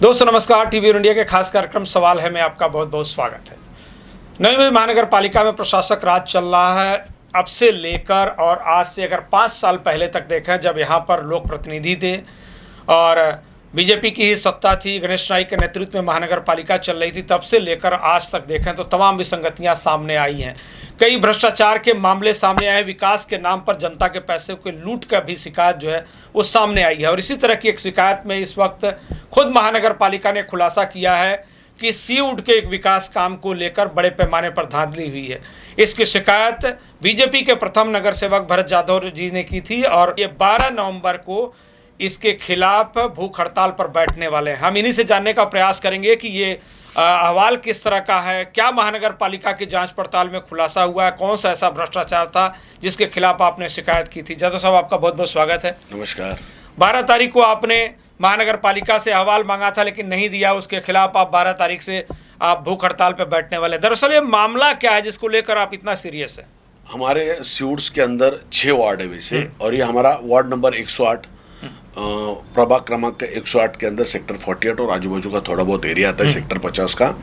दोस्तों नमस्कार। TV India के खास कार्यक्रम सवाल है में आपका बहुत बहुत स्वागत है। नई मुंबई महानगर पालिका में प्रशासक राज चल रहा है। अब से लेकर और आज से अगर 5 साल पहले तक देखें, जब यहाँ पर लोक प्रतिनिधि थे और बीजेपी की ही सत्ता थी, गणेश नाइक के नेतृत्व में महानगर पालिका चल रही थी, तब से लेकर आज तक देखें तो तमाम विसंगतियाँ सामने आई हैं। कई भ्रष्टाचार के मामले सामने आए, विकास के नाम पर जनता के पैसे को लूट का भी शिकायत जो है वो सामने आई है। और इसी तरह की एक शिकायत में इस वक्त खुद महानगर पालिका ने खुलासा किया है कि सीवुड के एक विकास काम को लेकर बड़े पैमाने पर धांधली हुई है। इसकी शिकायत बीजेपी के प्रथम नगर सेवक भरत जाधव जी ने की थी और ये 12 नवंबर को इसके खिलाफ भूख हड़ताल पर बैठने वाले हैं। हम इन्हीं से जानने का प्रयास करेंगे कि ये अहवाल किस तरह का है, क्या महानगर पालिका की जांच पड़ताल में खुलासा हुआ है, कौन सा ऐसा भ्रष्टाचार था जिसके खिलाफ आपने शिकायत की थी। जाधव साहब, आपका बहुत बहुत स्वागत है। नमस्कार। 12 तारीख को आपने महानगर पालिका से अहवाल मांगा था लेकिन नहीं दिया, उसके खिलाफ आप 12 तारीख से आप भूख हड़ताल पर बैठने वाले। दरअसल ये मामला क्या है जिसको लेकर आप इतना सीरियस है? हमारे सीवुड्स के अंदर 6 वार्ड है वैसे, और ये हमारा वार्ड नंबर 108 प्रभाग क्रमांक 108 के अंदर सेक्टर 48 और आजू बाजू का थोड़ा बहुत एरिया आता है सेक्टर 50 का।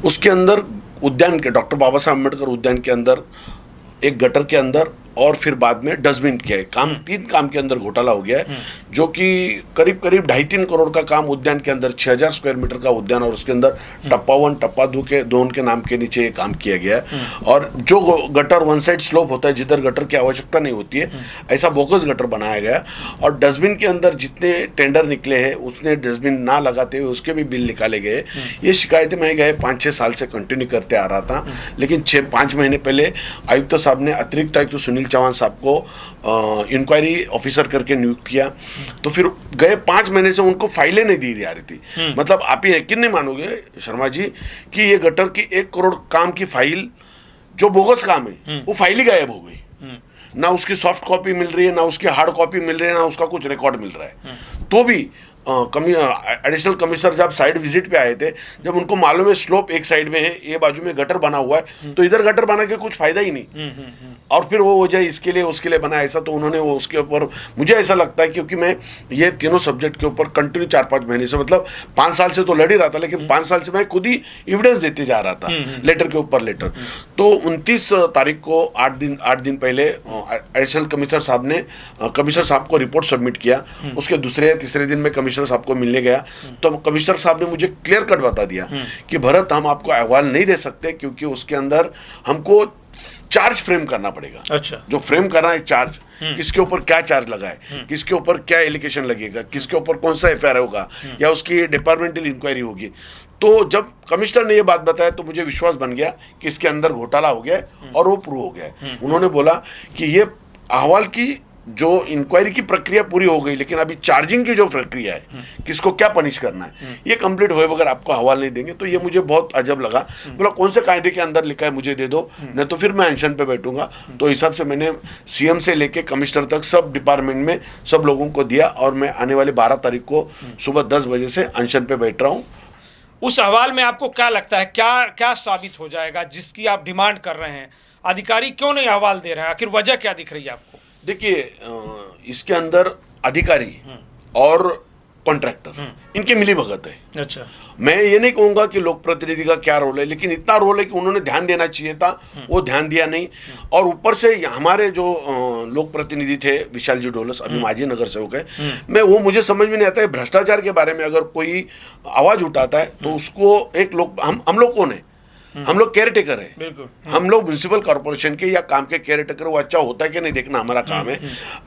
उसके अंदर उद्यान के डॉक्टर बाबा साहब अम्बेडकर उद्यान के अंदर एक गटर के अंदर और फिर बाद में डस्टबिन किया है काम। 3 काम के अंदर घोटाला हो गया है, जो कि करीब 2.5-3 करोड़ का काम उद्यान के अंदर 6000 स्क्वायर मीटर का उद्यान, और उसके अंदर टप्पा 1 टप्पा 2 के दोन के नाम के नीचे ये काम किया गया है। और जो गटर वन साइड स्लोप होता है, जिधर गटर की आवश्यकता नहीं होती है, ऐसा बोगस गटर बनाया गया। और डस्टबिन के अंदर जितने टेंडर निकले हैं उतने डस्टबिन ना लगाते हुए उसके भी बिल निकाले गए। ये शिकायतें मैं गए 5-6 साल से कंटिन्यू करते आ रहा था, लेकिन 5 महीने पहले आयुक्त साहब ने अतिरिक्त आयुक्त सुनील चौहान साहब को इंक्वायरी ऑफिसर करके नियुक्त किया। तो फिर गए 5 महीने से उनको फाइलें नहीं दी जा रही थी। मतलब आप ये यकीन नहीं मानोगे शर्मा जी कि ये गटर की 1 करोड़ काम की फाइल, जो बोगस काम है, वो फाइल ही गायब हो गई। ना उसकी सॉफ्ट कॉपी मिल रही है, ना उसकी हार्ड कॉपी मिल रही है, ना उसका कुछ रिकॉर्ड मिल रहा है। तो भी एडिशनल कमिश्नर जब साइड विजिट पे आए थे, जब उनको मालूम है स्लोप एक साइड में है, ये बाजू में गटर बना हुआ है, तो इधर गटर बना के कुछ फायदा ही नहीं। और फिर वो वजह इसके लिए उसके लिए बना ऐसा, तो उन्होंने वो उसके ऊपर, मुझे ऐसा लगता है क्योंकि मैं ये तीनों सब्जेक्ट के ऊपर कंटिन्यू 4-5 महीने से, मतलब 5 साल से तो लड़ ही रहा था, लेकिन 5 साल से मैं खुद ही एविडेंस देते जा रहा था, लेटर के ऊपर लेटर। तो 29 तारीख को 8 दिन पहले एडिशनल कमिश्नर साहब ने कमिश्नर साहब को रिपोर्ट सबमिट किया। उसके दूसरे या तीसरे दिन में कमिश्नर साहब को मिलने गया, तो कमिश्नर साहब ने मुझे क्लियर कट बता दिया कि भरत, हम आपको अहवाल नहीं दे सकते क्योंकि उसके अंदर हमको चार्ज फ्रेम करना पड़ेगा। अच्छा। जो फ्रेम करना है चार्ज, किसके ऊपर क्या चार्ज लगा है, किसके ऊपर क्या एलिगेशन लगेगा, किसके ऊपर कौन सा एफआईआर होगा, या उसकी डिपार्टमेंटल इंक्वायरी होगी। तो जब कमिश्नर ने ये बात बताया तो मुझे विश्वास बन गया कि इसके अंदर घोटाला हो गया और वो प्रूव हो गया। उन्होंने बोला कि ये अहवाल की जो इंक्वायरी की प्रक्रिया पूरी हो गई, लेकिन अभी चार्जिंग की जो प्रक्रिया है, किसको क्या पनिश करना है, ये कंप्लीट हुए बगैर आपको हवाला नहीं देंगे। तो ये मुझे बहुत अजब लगा। बोला कौन से कायदे के अंदर लिखा है, मुझे दे दो, नहीं तो फिर मैं अनशन पे बैठूंगा। तो हिसाब से मैंने सीएम से लेके कमिश्नर तक सब डिपार्टमेंट में सब लोगों को दिया, और मैं आने वाली 12 तारीख को सुबह 10 बजे से अनशन पे बैठ रहा हूँ। उस अहवाल में आपको क्या लगता है, क्या क्या साबित हो जाएगा जिसकी आप डिमांड कर रहे हैं? अधिकारी क्यों नहीं अहवाल दे रहे हैं, आखिर वजह क्या दिख रही है आपको? देखिए, इसके अंदर अधिकारी और कॉन्ट्रैक्टर, इनकी मिली भगत है। अच्छा। मैं ये नहीं कहूँगा कि लोक प्रतिनिधि का क्या रोल है, लेकिन इतना रोल है कि उन्होंने ध्यान देना चाहिए था, वो ध्यान दिया नहीं। और ऊपर से हमारे जो लोक प्रतिनिधि थे विशाल जी डोलस, अभी माजी नगर सेवक है, मैं वो मुझे समझ में नहीं आता है भ्रष्टाचार के बारे में अगर कोई आवाज उठाता है तो उसको एक लोग, हम लोग कौन है? हम लोग केयर टेकर है। बिल्कुल। हम लोग म्युनिसिपल कॉर्पोरेशन के या काम के केयर टेकर, वो अच्छा होता है कि नहीं देखना हमारा काम है।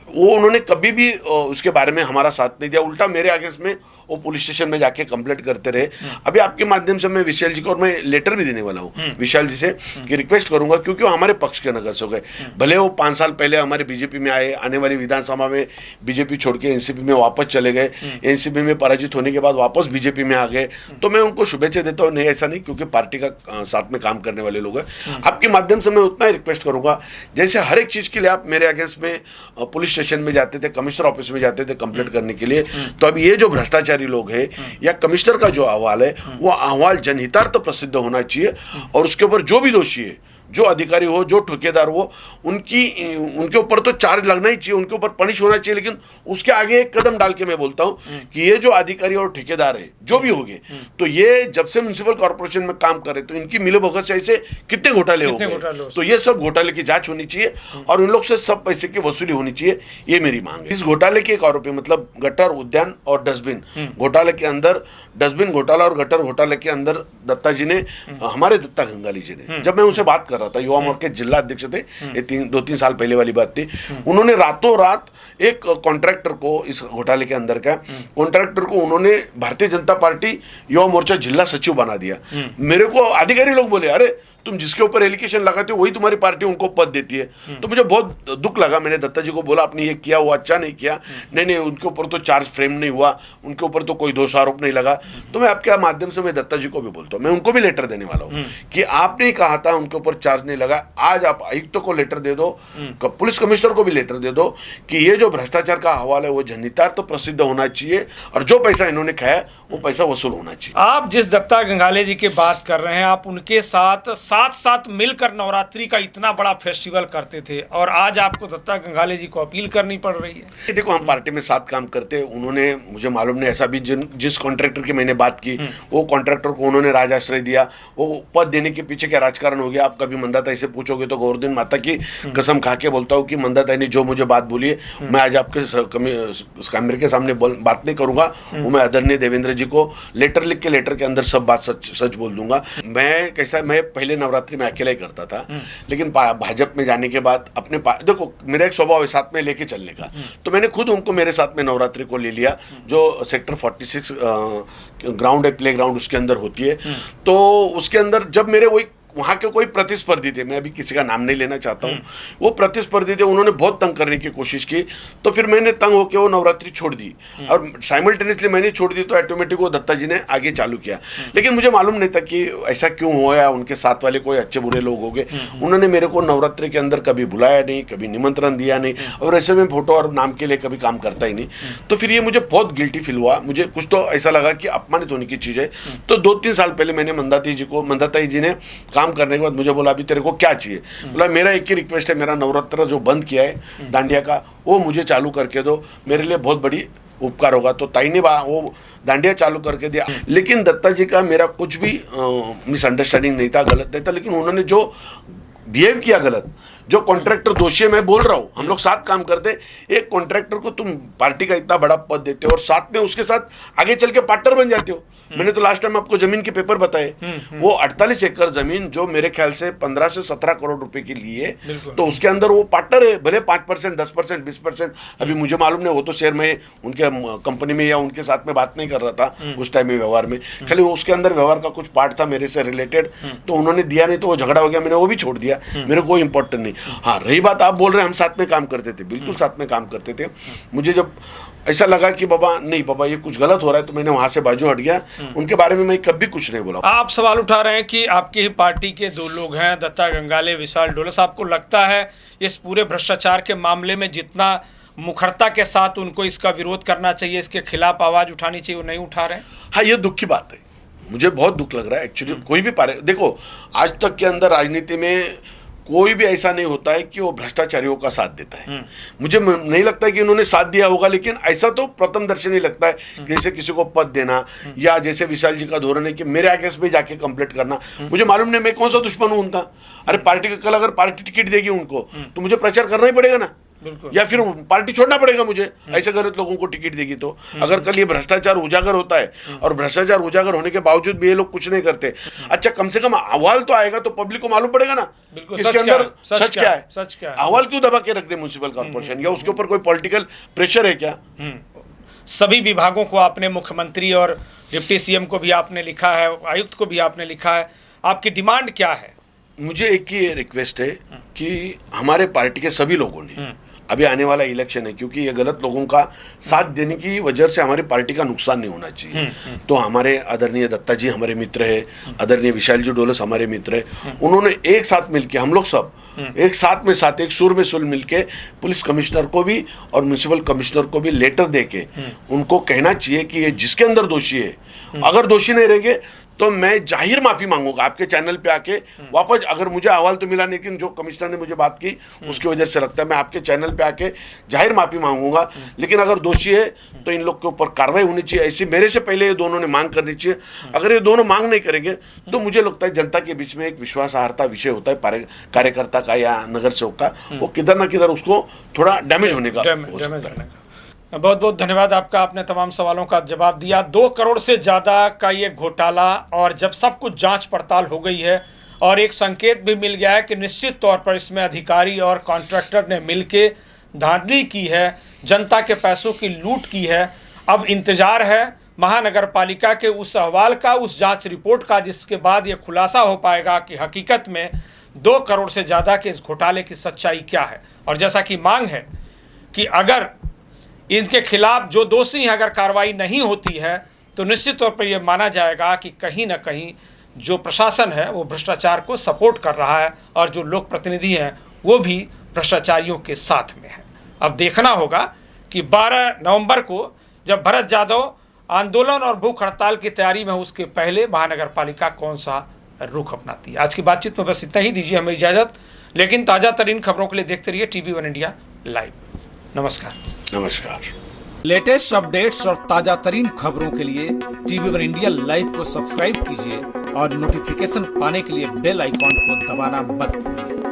वो उन्होंने कभी भी उसके बारे में हमारा साथ नहीं दिया, उल्टा मेरे आगे इसमें वो पुलिस स्टेशन में जाके कंप्लेंट करते रहे। अभी आपके माध्यम से मैं विशाल जी को, और मैं लेटर भी देने वाला हूँ विशाल जी से कि रिक्वेस्ट करूंगा, क्योंकि वो हमारे पक्ष के नगर सेवक है। भले वो 5 साल पहले हमारे बीजेपी में आए, आने वाली विधानसभा में बीजेपी छोड़ के एनसीपी में वापस चले गए, एनसीपी में पराजित होने के बाद वापस बीजेपी में आ गए, तो मैं उनको शुभेच्छा देता हूँ। नहीं, ऐसा नहीं, क्योंकि पार्टी का साथ में काम करने वाले लोग हैं। आपके माध्यम से मैं उतना ही रिक्वेस्ट करूंगा, जैसे हर एक चीज के लिए आप मेरे अगेंस्ट में पुलिस स्टेशन में जाते थे, कमिश्नर ऑफिस में जाते थे कंप्लेंट करने के लिए, तो अब ये जो भ्रष्टाचारी लोग हैं या कमिश्नर का जो अहवाल है, वो अहवाल जनहितार्थ प्रसिद्ध होना चाहिए, और उसके ऊपर जो भी दोषी है जो अधिकारी हो, जो ठेकेदार हो, उनके ऊपर तो चार्ज लगना ही चाहिए, उनके ऊपर पनिश होना चाहिए। लेकिन उसके आगे एक कदम डाल के मैं बोलता हूँ कि ये जो अधिकारी और ठेकेदार है जो भी होंगे, तो ये जब से म्युनिसिपल कॉर्पोरेशन में काम करे तो इनकी मिलीभगत से ऐसे कितने घोटाले हो गए, तो ये सब घोटाले की जांच होनी चाहिए और इन लोग से सब पैसे की वसूली होनी चाहिए, ये मेरी मांग है। इस घोटाले के एक आरोपी मतलब गटर, उद्यान और डस्टबिन घोटाले के अंदर, डस्टबिन घोटाला और गटर घोटाले के अंदर दत्ता जी ने, हमारे दत्ता गंगाली जी ने, जब मैं उनसे बात कर रहा था, युवा मोर्चा के जिला अध्यक्ष थे, ये 2-3 साल पहले वाली बात थी, उन्होंने रातों रात एक कॉन्ट्रैक्टर को, इस घोटाले के अंदर का कॉन्ट्रैक्टर को उन्होंने भारतीय जनता पार्टी युवा मोर्चा जिला सचिव बना दिया। मेरे को अधिकारी लोग बोले, अरे तुम जिसके ऊपर एलिगेशन लगाते हो वही तुम्हारी पार्टी उनको पद देती है। तो मुझे बहुत दुख लगा। मैंने दत्ता जी को बोला आपने ये किया, वो अच्छा नहीं किया। नहीं, उनके ऊपर तो चार्ज फ्रेम नहीं हुआ, उनके ऊपर तो कोई दोष आरोप नहीं लगा। तो मैं आपके माध्यम से मैं दत्ता जी को भी बोलता हूँ, मैं उनको भी लेटर देने वाला हूँ कि आपने कहा था उनके ऊपर चार्ज नहीं लगा, आज आप आयुक्त को लेटर दे दो, पुलिस कमिश्नर को भी लेटर दे दो कि ये जो भ्रष्टाचार का हवाला है वो जनितार्थ तो प्रसिद्ध होना चाहिए और जो पैसा इन्होंने खाया वो पैसा वसूल होना चाहिए। आप जिस दत्ता गंगाले जी की बात कर रहे हैं, आप उनके साथ साथ मिलकर नवरात्रि का इतना बड़ा फेस्टिवल करते थे और आज आपको दत्ता गंगाले जी को अपील करनी पड़ रही है। देखो, हम पार्टी में साथ काम करते हैं, उन्होंने, मुझे मालूम नहीं, ऐसा भी जिस कॉन्ट्रैक्टर की मैंने बात की वो कॉन्ट्रैक्टर को उन्होंने राजाश्रय दिया, वो पद देने के पीछे क्या राजकारण हो गया। आप कभी मंदाताई से पूछोगे तो गोवर्धन माता की कसम खा के बोलता हूँ कि मंदाताई ने जो मुझे बात बोली है, मैं आज आपके कैमरे के सामने बात नहीं करूंगा, वो मैं आदरणीय देवेंद्र जी को लेटर लिख के, लेटर के अंदर सब बात सच बोल दूंगा। मैं पहले नवरात्रि में अकेला ही करता था, लेकिन भाजपा में जाने के बाद अपने देखो मेरा एक स्वभाव है साथ में लेके चलने का, तो मैंने खुद उनको मेरे साथ में नवरात्रि को ले लिया, जो सेक्टर 46 ग्राउंड है, प्ले ग्राउंड उसके अंदर होती है। तो उसके अंदर जब मेरे वहाँ के कोई प्रतिस्पर्धी थे, मैं अभी किसी का नाम नहीं लेना चाहता हूँ, वो प्रतिस्पर्धी थे, उन्होंने बहुत तंग करने की कोशिश की, तो फिर मैंने तंग होकर वो नवरात्रि छोड़ दी और साइमल्टेनियसली मैंने छोड़ दी तो ऑटोमेटिक वो दत्ता जी ने आगे चालू किया। लेकिन मुझे मालूम नहीं था कि ऐसा क्यों हुआ, या उनके साथ वाले कोई अच्छे बुरे लोग हो गए। उन्होंने मेरे को नवरात्रि के अंदर कभी बुलाया नहीं, कभी निमंत्रण दिया नहीं, और ऐसे में फोटो और नाम के लिए कभी काम करता ही नहीं। तो फिर ये मुझे बहुत गिल्टी फील हुआ, मुझे कुछ तो ऐसा लगा कि अपमानित होने की चीज़ है। तो 2-3 साल पहले मैंने मंदाताई जी ने काम करने के बाद मुझे बोला अभी तेरे को क्या चाहिए, बोला मेरा एक ही रिक्वेस्ट है, मेरा नवरात्र जो बंद किया है दांडिया का वो मुझे चालू करके दो, मेरे लिए बहुत बड़ी उपकार होगा। तो ताई ने वो दांडिया चालू करके दिया। लेकिन दत्ता जी का मेरा कुछ भी मिसअंडरस्टैंडिंग नहीं था, गलत नहीं था, लेकिन उन्होंने जो बिहेव किया गलत, जो कॉन्ट्रैक्टर दोषी है, मैं बोल रहा हूँ, हम लोग साथ काम करते, एक कॉन्ट्रैक्टर को तुम पार्टी का इतना बड़ा पद देते हो और साथ में उसके साथ आगे चल के पार्टनर बन जाते हो। मैंने तो लास्ट टाइम आपको जमीन के पेपर बताए, वो 48 एकड़ जमीन जो मेरे ख्याल से 15 से 17 करोड़ रुपए की ली है, तो उसके अंदर वो पार्टनर है, भले 5%, 10%, 20%, अभी मुझे मालूम नहीं, वो तो शेयर में उनके कंपनी में या उनके साथ में बात नहीं कर रहा था उस टाइम में व्यवहार में, खाली वो उसके अंदर व्यवहार का कुछ पार्ट था मेरे से रिलेटेड, तो उन्होंने दिया नहीं, तो वो झगड़ा हो गया, मैंने वो भी छोड़ दिया, मेरे को इंपॉर्टेंट नहीं। हाँ, रही बात आप बोल रहे हैं हम साथ में काम करते थे, बिल्कुल साथ में काम करते थे। मुझे जब ऐसा लगा कि बाबा ये कुछ गलत हो रहा है, तो मैंने वहां से बाजू हट गया, उनके बारे में मैं कभी कुछ नहीं बोला। आप सवाल उठा रहे हैं कि आपकी ही पार्टी के 2 लोग हैं, दत्ता गंगाले, विशाल डोलस, आपको लगता है इस पूरे भ्रष्टाचार के मामले में जितना मुखरता के साथ उनको इसका विरोध करना चाहिए, इसके खिलाफ आवाज उठानी चाहिए, वो नहीं उठा रहे? हाँ, ये दुख की बात है, मुझे बहुत दुख लग रहा है एक्चुअली। कोई भी देखो, आज तक के अंदर राजनीति में कोई भी ऐसा नहीं होता है कि वो भ्रष्टाचारियों का साथ देता है। मुझे नहीं लगता कि उन्होंने साथ दिया होगा, लेकिन ऐसा तो प्रथम दर्शन ही लगता है, जैसे किसी को पद देना या जैसे विशाल जी का धोरण है कि मेरे आगे पे जाके कंप्लीट करना। मुझे मालूम नहीं मैं कौन सा दुश्मन हूं उनका। अरे पार्टी का कल अगर पार्टी टिकट देगी उनको तो मुझे प्रचार करना ही पड़ेगा ना, या फिर पार्टी छोड़ना पड़ेगा मुझे, ऐसे गलत लोगों को टिकट देगी तो। अगर कल ये भ्रष्टाचार उजागर होता है और भ्रष्टाचार उजागर होने के बावजूद भी ये लोग कुछ नहीं करते, अच्छा कम से कम अहवाल तो आएगा तो पब्लिक को मालूम पड़ेगा ना इसके अंदर सच क्या है। अहवाल क्यों दबा के रख दे म्युनिसिपल कॉर्पोरेशन, या उसके ऊपर कोई पॉलिटिकल प्रेशर है क्या? सभी विभागों को आपने, मुख्यमंत्री और डिप्टी सीएम को भी आपने लिखा है, आयुक्त को भी आपने लिखा है, आपकी डिमांड क्या है? मुझे एक ही रिक्वेस्ट है कि हमारे पार्टी के सभी लोगों ने, अभी आने वाला इलेक्शन है, क्योंकि ये गलत लोगों का साथ देने की वजह से हमारी पार्टी का नुकसान नहीं होना चाहिए। तो हमारे आदरणीय दत्ता जी हमारे मित्र है, आदरणीय विशाल जी डोलस हमारे मित्र है, उन्होंने एक साथ मिलके, हम लोग सब एक साथ में एक सुर में सुर मिलके पुलिस कमिश्नर को भी और म्युनिसिपल कमिश्नर को भी लेटर दे के उनको कहना चाहिए कि ये जिसके अंदर दोषी है, अगर दोषी नहीं रहेंगे तो मैं जाहिर माफी मांगूंगा आपके चैनल पे आके वापस। अगर मुझे अहवाल तो मिला, लेकिन जो कमिश्नर ने मुझे बात की उसकी वजह से लगता है मैं आपके चैनल पे आके जाहिर माफी मांगूंगा। लेकिन अगर दोषी है तो इन लोग के ऊपर कार्रवाई होनी चाहिए। ऐसी मेरे से पहले ये दोनों ने मांग करनी चाहिए। अगर ये दोनों मांग नहीं करेंगे तो मुझे लगता है जनता के बीच में एक विश्वासार्हता विषय होता है कार्यकर्ता का या नगर सेवक का, वो किधर ना किधर उसको थोड़ा डैमेज होने का हो सकता है। बहुत बहुत धन्यवाद आपका, आपने तमाम सवालों का जवाब दिया। 2 करोड़ से ज़्यादा का ये घोटाला, और जब सब कुछ जांच पड़ताल हो गई है और एक संकेत भी मिल गया है कि निश्चित तौर पर इसमें अधिकारी और कॉन्ट्रैक्टर ने मिलके धांधली की है, जनता के पैसों की लूट की है। अब इंतजार है महानगर पालिका के उस अहवाल का, उस जांच रिपोर्ट का, जिसके बाद ये खुलासा हो पाएगा कि हकीकत में 2 करोड़ से ज़्यादा के इस घोटाले की सच्चाई क्या है। और जैसा कि मांग है कि अगर इनके खिलाफ जो दोषी हैं अगर कार्रवाई नहीं होती है तो निश्चित तौर पर यह माना जाएगा कि कहीं ना कहीं जो प्रशासन है वो भ्रष्टाचार को सपोर्ट कर रहा है और जो लोक प्रतिनिधि हैं वो भी भ्रष्टाचारियों के साथ में है। अब देखना होगा कि 12 नवंबर को जब भरत यादव आंदोलन और भूख हड़ताल की तैयारी में, उसके पहले महानगर पालिका कौन सा रुख अपनाती है। आज की बातचीत में बस इतना ही, दीजिए हमें इजाज़त। लेकिन ताज़ा तरीन खबरों के लिए देखते रहिए TV1 इंडिया लाइव। नमस्कार। नमस्कार। लेटेस्ट अपडेट्स और ताजा तरीन खबरों के लिए TV1 इंडिया लाइव को सब्सक्राइब कीजिए और नोटिफिकेशन पाने के लिए बेल आइकॉन को दबाना मत भूलिए।